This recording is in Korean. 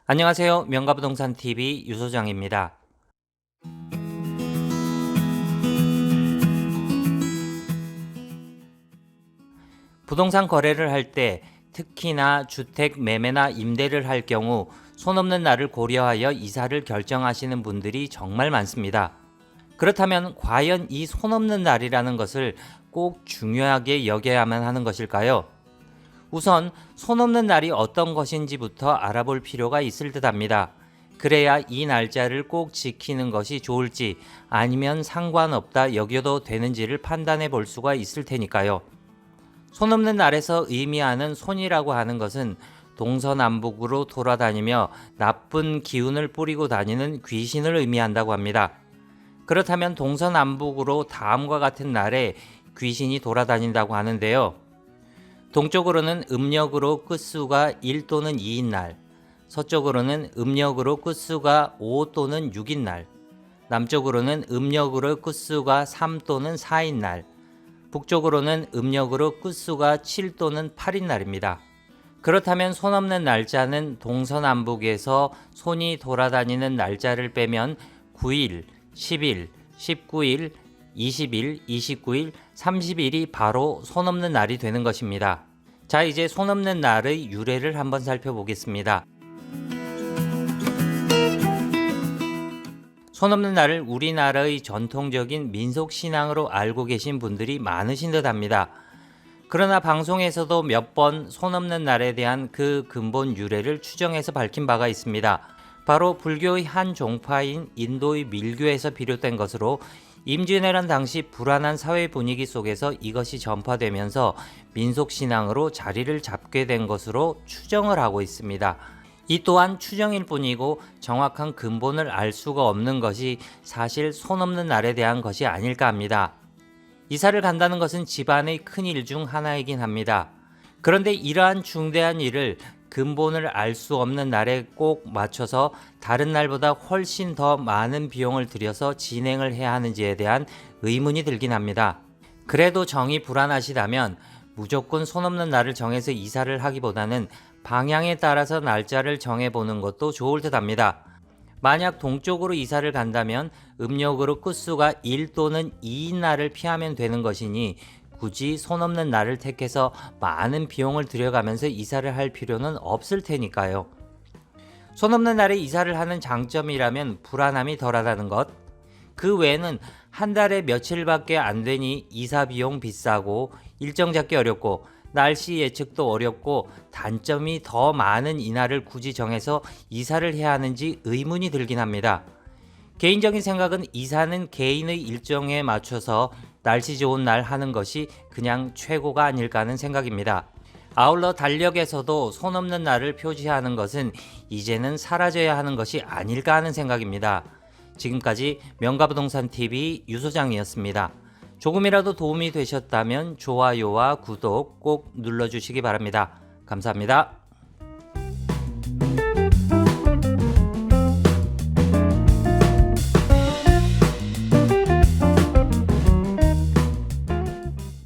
안녕하세요. 명가부동산TV 유소장입니다. 부동산 거래를 할 때 특히나 주택 매매나 임대를 할 경우 손 없는 날을 고려하여 이사를 결정하시는 분들이 정말 많습니다. 그렇다면 과연 이 손 없는 날이라는 것을 꼭 중요하게 여겨야만 하는 것일까요? 우선 손 없는 날이 어떤 것인지부터 알아볼 필요가 있을 듯합니다. 그래야 이 날짜를 꼭 지키는 것이 좋을지 아니면 상관없다 여겨도 되는지를 판단해 볼 수가 있을 테니까요. 손 없는 날에서 의미하는 손이라고 하는 것은 동서남북으로 돌아다니며 나쁜 기운을 뿌리고 다니는 귀신을 의미한다고 합니다. 그렇다면 동서남북으로 다음과 같은 날에 귀신이 돌아다닌다고 하는데요. 동쪽으로는 음력으로 끝수가 1 또는 2인 날, 서쪽으로는 음력으로 끝수가 5 또는 6인 날, 남쪽으로는 음력으로 끝수가 3 또는 4인 날, 북쪽으로는 음력으로 끝수가 7 또는 8인 날입니다. 그렇다면 손 없는 날짜는 동서남북에서 손이 돌아다니는 날짜를 빼면 9일, 10일, 19일, 20일, 29일, 30일이 바로 손 없는 날이 되는 것입니다. 자, 이제 손 없는 날의 유래를 한번 살펴보겠습니다. 손 없는 날을 우리나라의 전통적인 민속신앙으로 알고 계신 분들이 많으신 듯 합니다. 그러나 방송에서도 몇 번 손 없는 날에 대한 그 근본 유래를 추정해서 밝힌 바가 있습니다. 바로 불교의 한 종파인 인도의 밀교에서 비롯된 것으로 임진왜란 당시 불안한 사회 분위기 속에서 이것이 전파되면서 민속신앙으로 자리를 잡게 된 것으로 추정을 하고 있습니다. 이 또한 추정일 뿐이고 정확한 근본을 알 수가 없는 것이 사실 손 없는 날에 대한 것이 아닐까 합니다. 이사를 간다는 것은 집안의 큰 일 중 하나이긴 합니다. 그런데 이러한 중대한 일을 근본을 알 수 없는 날에 꼭 맞춰서 다른 날보다 훨씬 더 많은 비용을 들여서 진행을 해야 하는지에 대한 의문이 들긴 합니다. 그래도 정이 불안하시다면 무조건 손 없는 날을 정해서 이사를 하기보다는 방향에 따라서 날짜를 정해보는 것도 좋을 듯 합니다. 만약 동쪽으로 이사를 간다면 음력으로 끝수가 1 또는 2인 날을 피하면 되는 것이니 굳이 손 없는 날을 택해서 많은 비용을 들여가면서 이사를 할 필요는 없을 테니까요. 손 없는 날에 이사를 하는 장점이라면 불안함이 덜하다는 것. 그 외에는 한 달에 며칠밖에 안 되니 이사 비용 비싸고 일정 잡기 어렵고 날씨 예측도 어렵고 단점이 더 많은 이날을 굳이 정해서 이사를 해야 하는지 의문이 들긴 합니다. 개인적인 생각은 이사는 개인의 일정에 맞춰서 날씨 좋은 날 하는 것이 그냥 최고가 아닐까 하는 생각입니다. 아울러 달력에서도 손 없는 날을 표시하는 것은 이제는 사라져야 하는 것이 아닐까 하는 생각입니다. 지금까지 명가부동산TV 유소장이었습니다. 조금이라도 도움이 되셨다면 좋아요와 구독 꼭 눌러주시기 바랍니다. 감사합니다.